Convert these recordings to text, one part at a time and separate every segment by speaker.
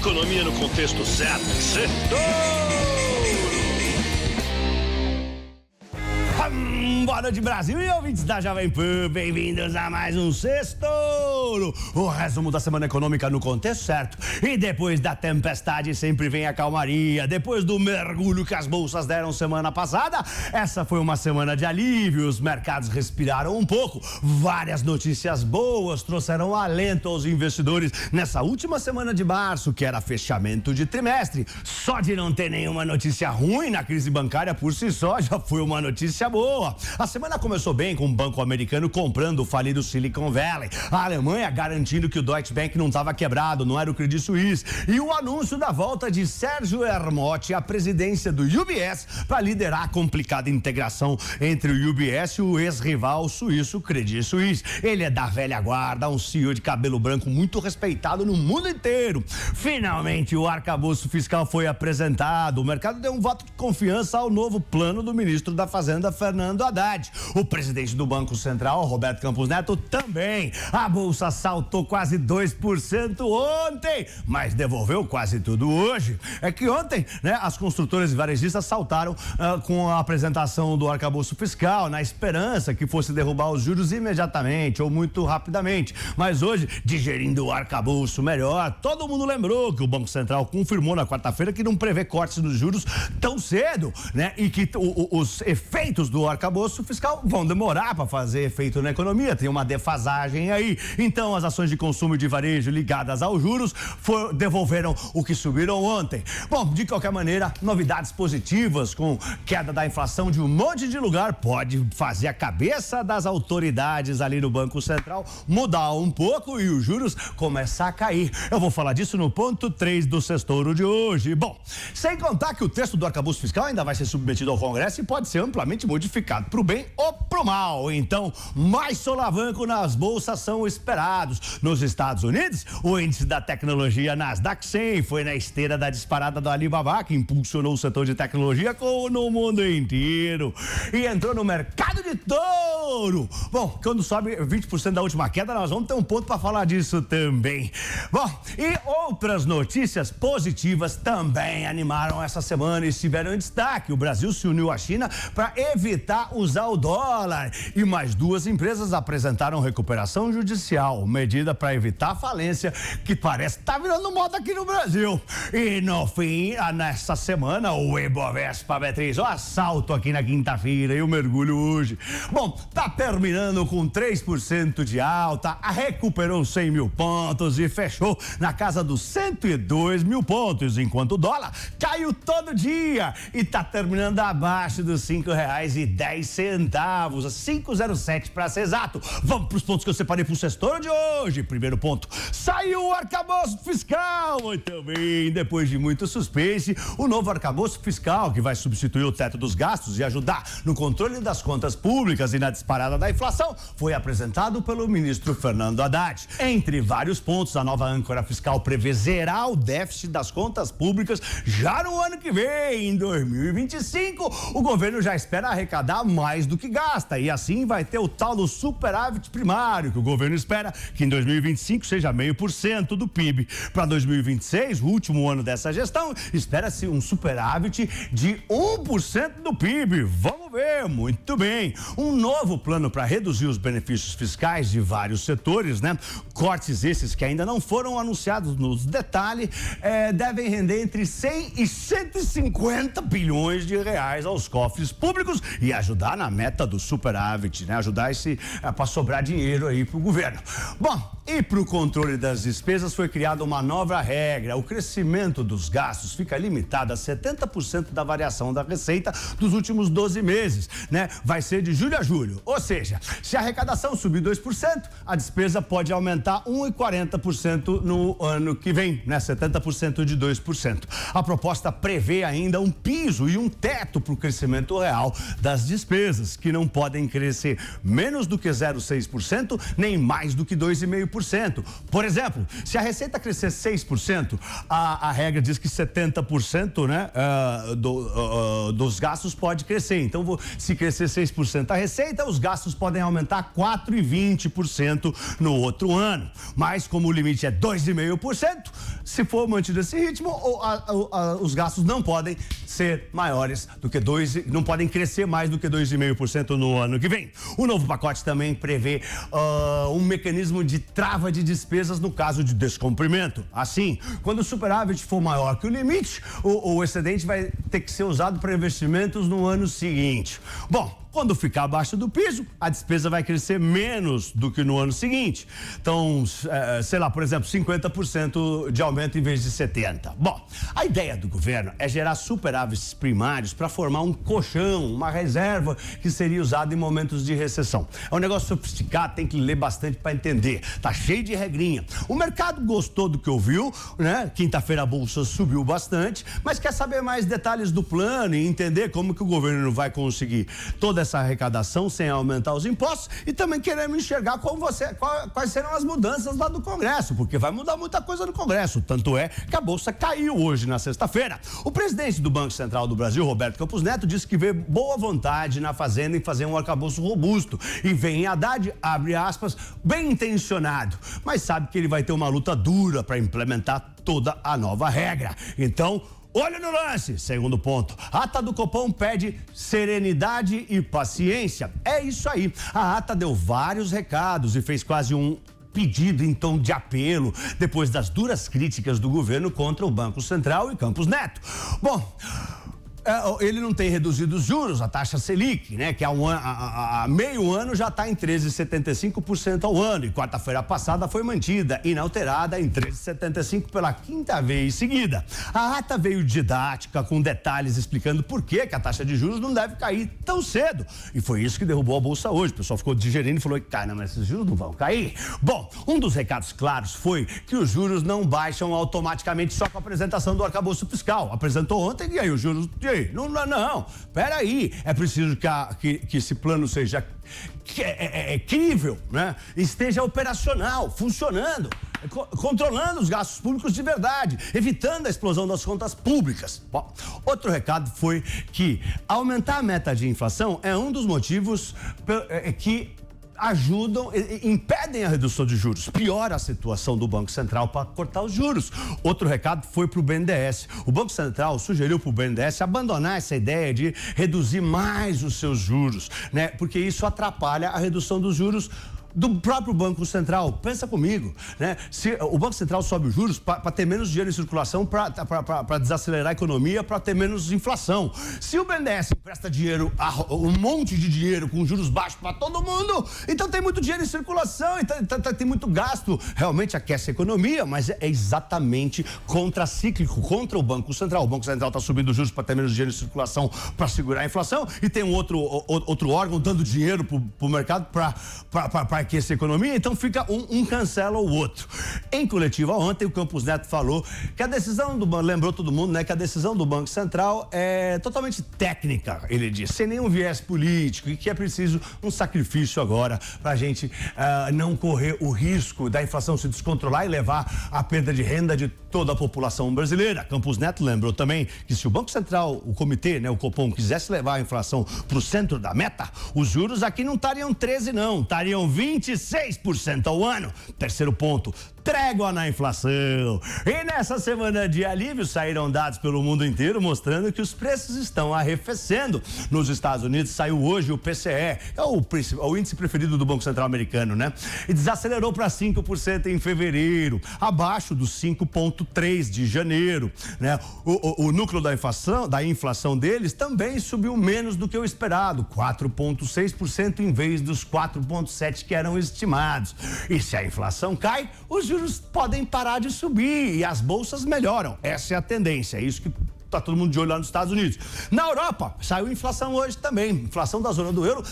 Speaker 1: Economia no contexto certo.
Speaker 2: Boa noite, Brasil e ouvintes da Jovem Pan, bem-vindos a mais um Sextouro, o resumo da semana econômica no contexto certo. E depois da tempestade sempre vem a calmaria, depois do mergulho que as bolsas deram semana passada, essa foi uma semana de alívio, os mercados respiraram um pouco, várias notícias boas trouxeram alento aos investidores nessa última semana de março, que era fechamento de trimestre. Só de não ter nenhuma notícia ruim na crise bancária por si só já foi uma notícia boa. A semana começou bem com o banco americano comprando o falido Silicon Valley, a Alemanha garantindo que o Deutsche Bank não estava quebrado, não era o Credit Suisse, e o anúncio da volta de Sérgio Ermotti à presidência do UBS para liderar a complicada integração entre o UBS e o ex-rival suíço Credit Suisse. Ele é da velha guarda, um CEO de cabelo branco muito respeitado no mundo inteiro. Finalmente o arcabouço fiscal foi apresentado, o mercado deu um voto de confiança ao novo plano do ministro da Fazenda, Fernando Haddad. O presidente do Banco Central, Roberto Campos Neto, também. A bolsa saltou quase 2% ontem, mas devolveu quase tudo hoje. É que ontem, né, as construtoras e varejistas saltaram com a apresentação do arcabouço fiscal, na esperança que fosse derrubar os juros imediatamente ou muito rapidamente. Mas hoje, digerindo o arcabouço melhor, todo mundo lembrou que o Banco Central confirmou na quarta-feira que não prevê cortes nos juros tão cedo, né? E que os efeitos do arcabouço fiscal vão demorar para fazer efeito na economia, tem uma defasagem aí. Então as ações de consumo e de varejo ligadas aos juros devolveram o que subiram ontem. Bom, de qualquer maneira, novidades positivas com queda da inflação de um monte de lugar pode fazer a cabeça das autoridades ali no Banco Central mudar um pouco e os juros começar a cair. Eu vou falar disso no ponto 3 do Sextouro de hoje. Bom, sem contar que o texto do arcabouço fiscal ainda vai ser submetido ao Congresso e pode ser amplamente modificado pro bem ou pro mal. Então, mais solavanco nas bolsas são esperados. Nos Estados Unidos, o índice da tecnologia Nasdaq 100 foi na esteira da disparada do Alibaba, que impulsionou o setor de tecnologia no mundo inteiro. E entrou no mercado de touro. Bom, quando sobe 20% da última queda, nós vamos ter um ponto para falar disso também. Bom, e outras notícias positivas também animaram essa semana e estiveram em destaque. O Brasil se uniu à China para evitar usar o dólar. E mais duas empresas apresentaram recuperação judicial, medida para evitar a falência, que parece que tá virando moda aqui no Brasil. E no fim, nessa semana, o Ibovespa, Beatriz, o assalto aqui na quinta-feira e o mergulho hoje. Bom, tá terminando com 3% de alta, recuperou 100 mil pontos e fechou na casa dos 102 mil pontos, enquanto o dólar caiu todo dia e tá terminando abaixo dos R$5,10, 5,07 para ser exato. Vamos para os pontos que eu separei para o Sextouro de hoje. Primeiro ponto, saiu o arcabouço fiscal. Muito bem, depois de muito suspense, o novo arcabouço fiscal, que vai substituir o teto dos gastos e ajudar no controle das contas públicas e na disparada da inflação, foi apresentado pelo ministro Fernando Haddad. Entre vários pontos, a nova âncora fiscal prevê zerar o déficit das contas públicas já no ano que vem. Em 2025, o governo já espera arrecadar mais do que gasta e assim vai ter o tal do superávit primário, que o governo espera que em 2025 seja 0,5% do PIB. Para 2026, o último ano dessa gestão, espera-se um superávit de 1% do PIB. Vamos ver, muito bem. Um novo plano para reduzir os benefícios fiscais de vários setores, né? Cortes esses que ainda não foram anunciados nos detalhes, devem render entre 100 e 150 bilhões de reais aos cofres públicos e ajudar na meta do superávit, né? Ajudar para sobrar dinheiro aí pro governo. Bom, e para o controle das despesas foi criada uma nova regra. O crescimento dos gastos fica limitado a 70% da variação da receita dos últimos 12 meses, né? Vai ser de julho a julho. Ou seja, se a arrecadação subir 2%, a despesa pode aumentar 1,40% no ano que vem, né? 70% de 2%. A proposta prevê ainda um piso e um teto para o crescimento real das despesas, que não podem crescer menos do que 0,6%, nem mais do que 2,5%. Por exemplo, se a receita crescer 6%, a regra diz que 70%, né, dos gastos pode crescer. Então novo, se crescer 6% a receita, os gastos podem aumentar 4,20% no outro ano. Mas como o limite é 2,5%, se for mantido esse ritmo, os gastos não podem ser maiores do que não podem crescer mais do que 2,5% no ano que vem. O novo pacote também prevê um mecanismo de trava de despesas no caso de descumprimento. Assim, quando o superávit for maior que o limite, o excedente vai ter que ser usado para investimentos no ano seguinte. Bom, quando ficar abaixo do piso, a despesa vai crescer menos do que no ano seguinte. Então, sei lá, por exemplo, 50% de aumento em vez de 70%. Bom, a ideia do governo é gerar superávites primários para formar um colchão, uma reserva que seria usada em momentos de recessão. É um negócio sofisticado, tem que ler bastante para entender. Tá cheio de regrinha. O mercado gostou do que ouviu, né? Quinta-feira a bolsa subiu bastante, mas quer saber mais detalhes do plano e entender como que o governo vai conseguir toda essa arrecadação sem aumentar os impostos e também queremos enxergar quais serão as mudanças lá do Congresso, porque vai mudar muita coisa no Congresso. Tanto é que a bolsa caiu hoje na sexta-feira. O presidente do Banco Central do Brasil, Roberto Campos Neto, disse que vê boa vontade na Fazenda em fazer um arcabouço robusto e vem em Haddad, abre aspas, bem intencionado, mas sabe que ele vai ter uma luta dura para implementar toda a nova regra. Então, olha no lance, segundo ponto. A ata do Copom pede serenidade e paciência. É isso aí. A ata deu vários recados e fez quase um pedido em tom de apelo depois das duras críticas do governo contra o Banco Central e Campos Neto. Bom, ele não tem reduzido os juros, a taxa Selic, né? Que há meio ano já está em 13,75% ao ano. E quarta-feira passada foi mantida, inalterada, em 13,75% pela quinta vez seguida. A ata veio didática, com detalhes explicando por que a taxa de juros não deve cair tão cedo. E foi isso que derrubou a bolsa hoje. O pessoal ficou digerindo e falou: cara, mas esses juros não vão cair. Bom, um dos recados claros foi que os juros não baixam automaticamente só com a apresentação do arcabouço fiscal. Apresentou ontem e aí os juros... Não, peraí, é preciso que esse plano seja crível, né? Esteja operacional, funcionando, controlando os gastos públicos de verdade, evitando a explosão das contas públicas. Bom, outro recado foi que aumentar a meta de inflação é um dos motivos que impedem a redução de juros, piora a situação do Banco Central para cortar os juros. Outro recado foi para o BNDES. O Banco Central sugeriu para o BNDES abandonar essa ideia de reduzir mais os seus juros, né? Porque isso atrapalha a redução dos juros do próprio Banco Central. Pensa comigo, né? Se o Banco Central sobe os juros para ter menos dinheiro em circulação, para desacelerar a economia, para ter menos inflação. Se o BNDES empresta dinheiro, um monte de dinheiro com juros baixos para todo mundo, então tem muito dinheiro em circulação, então tem muito gasto. Realmente aquece a economia, mas é exatamente contracíclico, contra o Banco Central. O Banco Central está subindo os juros para ter menos dinheiro em circulação, para segurar a inflação, e tem um outro órgão dando dinheiro para o mercado para aquecer a economia, então fica um cancela o outro. Em coletiva ontem, o Campos Neto falou que a decisão do banco, lembrou todo mundo, né, que a decisão do Banco Central é totalmente técnica, ele disse, sem nenhum viés político, e que é preciso um sacrifício agora para a gente não correr o risco da inflação se descontrolar e levar à perda de renda de toda a população brasileira. Campos Neto lembrou também que se o Banco Central, o comitê, né, o Copom, quisesse levar a inflação para o centro da meta, os juros aqui não estariam 13 não, estariam 26% ao ano. Terceiro ponto, trégua na inflação. E nessa semana de alívio saíram dados pelo mundo inteiro mostrando que os preços estão arrefecendo. Nos Estados Unidos saiu hoje o PCE, é o índice preferido do Banco Central americano, né? E desacelerou para 5% em fevereiro, abaixo dos 5,3% de janeiro, né? O núcleo da inflação deles também subiu menos do que o esperado, 4,6% em vez dos 4,7% que eram estimados. E se a inflação cai, os juros podem parar de subir e as bolsas melhoram. Essa é a tendência, é isso que tá todo mundo de olho lá nos Estados Unidos. Na Europa, saiu inflação hoje também. Inflação da zona do euro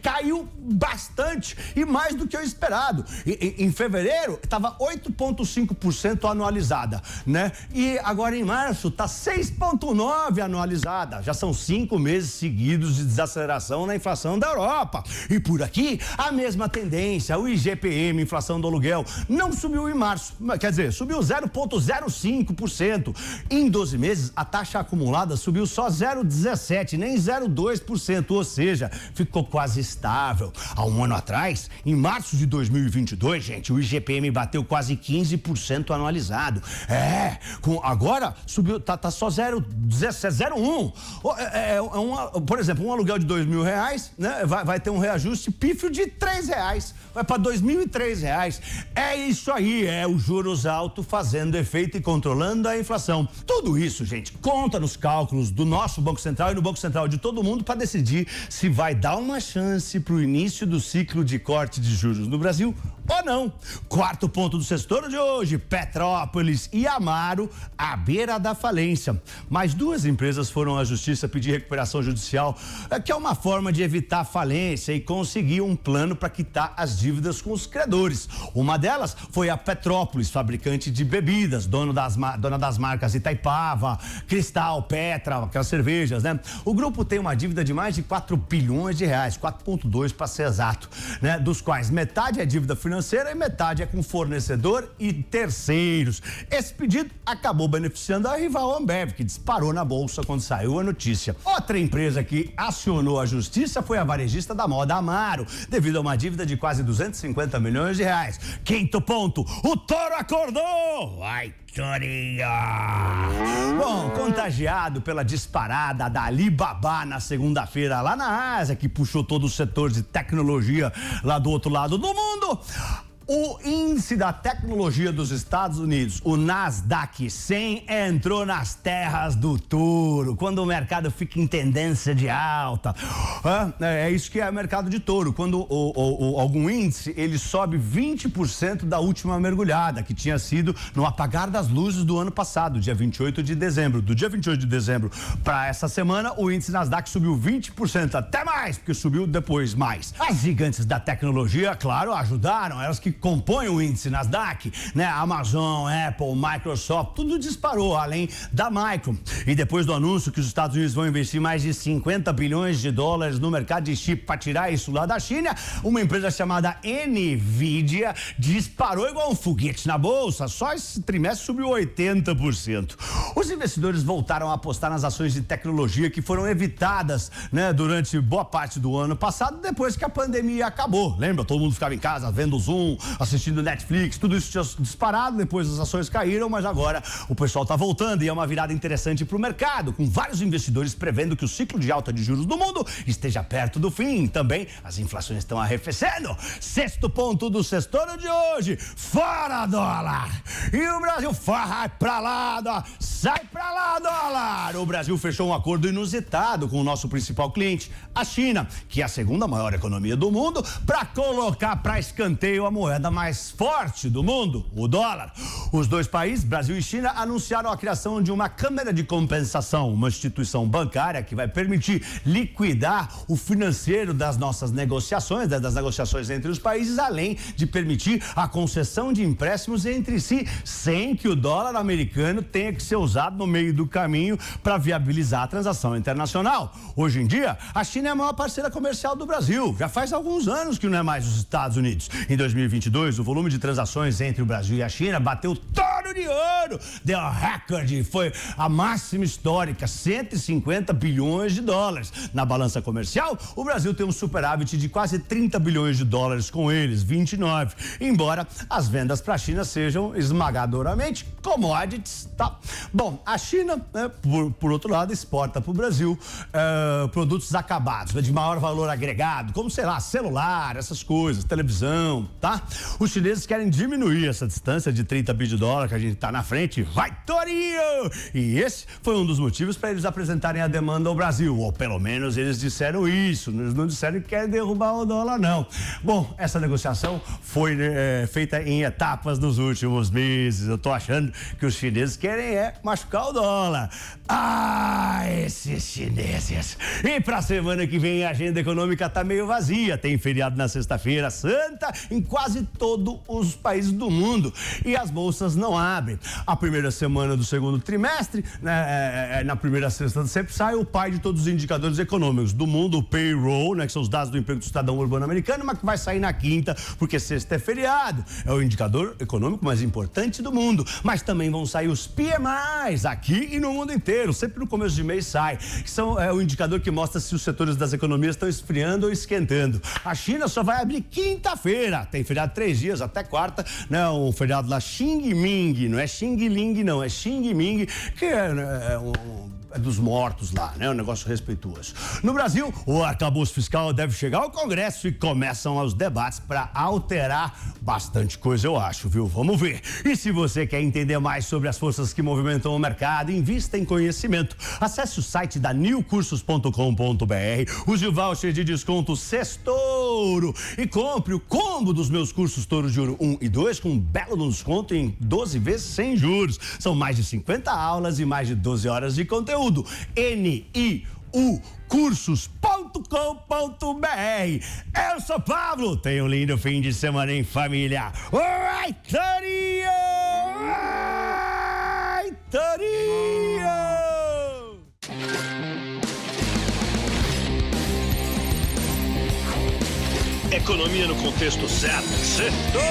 Speaker 2: caiu bastante e mais do que o esperado. Em fevereiro estava 8,5% anualizada, né? E agora em março está 6,9% anualizada. Já são 5 meses seguidos de desaceleração na inflação da Europa. E por aqui a mesma tendência. O IGPM, inflação do aluguel, não subiu em março, quer dizer, subiu 0,05%. Em 12 meses a taxa acumulada subiu só 0,17%, nem 0,2%, ou seja, ficou quase estável. Há um ano atrás, em março de 2022, gente, o IGPM bateu quase 15% anualizado. Agora subiu, tá só 0,1%. Por exemplo, um aluguel de R$2.000, né, vai ter um reajuste pífio de R$3, vai para R$2.003. É isso aí, é o juros alto fazendo efeito e controlando a inflação. Tudo isso, gente, conta nos cálculos do nosso Banco Central e no Banco Central de todo mundo para decidir se vai dar uma chance para o início do ciclo de corte de juros no Brasil ou não. Quarto ponto do sextor de hoje: Petrópolis e Amaro à beira da falência. Mais 2 empresas foram à justiça pedir recuperação judicial, que é uma forma de evitar falência e conseguir um plano para quitar as dívidas com os credores. Uma delas foi a Petrópolis, fabricante de bebidas, dona das marcas Itaipava, Cristal, Petra, aquelas cervejas, né? O grupo tem uma dívida de mais de R$4 bilhões, 4,2 para ser exato, né? Dos quais metade é dívida financeira e metade é com fornecedor e terceiros. Esse pedido acabou beneficiando a rival Ambev, que disparou na bolsa quando saiu a notícia. Outra empresa que acionou a justiça foi a varejista da moda Amaro, devido a uma dívida de quase R$250 milhões. Quinto ponto: o touro acordou! Vai, Torinho! Bom, contagiado pela disparada da Alibaba na segunda-feira lá na Ásia, que puxou todo o setor de tecnologia lá do outro lado do mundo, o índice da tecnologia dos Estados Unidos, o Nasdaq 100, entrou nas terras do touro, quando o mercado fica em tendência de alta. É isso que é o mercado de touro, quando algum índice, ele sobe 20% da última mergulhada, que tinha sido no apagar das luzes do ano passado, dia 28 de dezembro. Do dia 28 de dezembro para essa semana, o índice Nasdaq subiu 20%, até mais, porque subiu depois mais. As gigantes da tecnologia, claro, ajudaram, elas que compõem o índice Nasdaq, né? Amazon, Apple, Microsoft, tudo disparou, além da Micron. E depois do anúncio que os Estados Unidos vão investir mais de $50 bilhões no mercado de chip para tirar isso lá da China, uma empresa chamada Nvidia disparou igual um foguete na bolsa. Só esse trimestre subiu 80%. Os investidores voltaram a apostar nas ações de tecnologia que foram evitadas, né, durante boa parte do ano passado, depois que a pandemia acabou. Lembra? Todo mundo ficava em casa vendo Zoom, assistindo Netflix, tudo isso tinha disparado, depois as ações caíram, mas agora o pessoal está voltando e é uma virada interessante para o mercado, com vários investidores prevendo que o ciclo de alta de juros do mundo esteja perto do fim. Também as inflações estão arrefecendo. Sexto ponto do sextor de hoje: fora dólar. E o Brasil vai pra lá, sai pra lá, dólar. O Brasil fechou um acordo inusitado com o nosso principal cliente, a China, que é a segunda maior economia do mundo, para colocar para escanteio a moeda mais forte do mundo, o dólar. Os dois países, Brasil e China, anunciaram a criação de uma câmara de compensação, uma instituição bancária que vai permitir liquidar o financeiro das nossas negociações, das negociações entre os países, além de permitir a concessão de empréstimos entre si, sem que o dólar americano tenha que ser usado no meio do caminho para viabilizar a transação internacional. Hoje em dia, a China é a maior parceira comercial do Brasil. Já faz alguns anos que não é mais os Estados Unidos. Em 2022, o volume de transações entre o Brasil e a China bateu touro de ouro, deu recorde, foi a máxima histórica, $150 bilhões. Na balança comercial, o Brasil tem um superávit de quase $30 bilhões com eles, 29, embora as vendas para a China sejam esmagadoramente commodities, tá? Bom, a China, né, por outro lado, exporta para o Brasil produtos acabados, né, de maior valor agregado, como, sei lá, celular, essas coisas, televisão, tá? Os chineses querem diminuir essa distância de $30 bilhões que a a gente tá na frente. Vai, Torinho! E esse foi um dos motivos para eles apresentarem a demanda ao Brasil, ou pelo menos eles disseram isso, eles não disseram que querem derrubar o dólar, não. Bom, essa negociação foi feita em etapas nos últimos meses. Eu tô achando que os chineses querem machucar o dólar. Ah, esses chineses! E pra semana que vem a agenda econômica tá meio vazia. Tem feriado na sexta-feira santa em quase todos os países do mundo. E as bolsas não abrem. A primeira semana do segundo trimestre, na primeira sexta sempre sai o pai de todos os indicadores econômicos do mundo, o payroll, que são os dados do emprego do cidadão urbano americano, mas que vai sair na quinta, porque sexta é feriado. É o indicador econômico mais importante do mundo. Mas também vão sair os PMIs aqui e no mundo inteiro. Sempre no começo de mês sai. É o indicador que mostra se os setores das economias estão esfriando ou esquentando. A China só vai abrir quinta-feira. Tem feriado 3 dias, até quarta, né? Um feriado lá, Xing Ming. Não é Xing Ling, não. É Xing Ming, que é dos mortos lá, né? Um negócio respeituoso. No Brasil, o arcabouço fiscal deve chegar ao Congresso e começam os debates para alterar bastante coisa, eu acho, viu? Vamos ver. E se você quer entender mais sobre as forças que movimentam o mercado, invista em conhecimento. Acesse o site da newcursos.com.br, use o voucher de desconto Sextouro e compre o combo dos meus cursos Touro de Ouro 1 e 2 com um belo desconto em 12 vezes sem juros. São mais de 50 aulas e mais de 12 horas de conteúdo. NIUcursos.com.br. Eu sou Pablo. Tenha um lindo fim de semana em família. Oi, Torinho! Oi, Torinho!
Speaker 1: Economia no contexto certo. Sextou!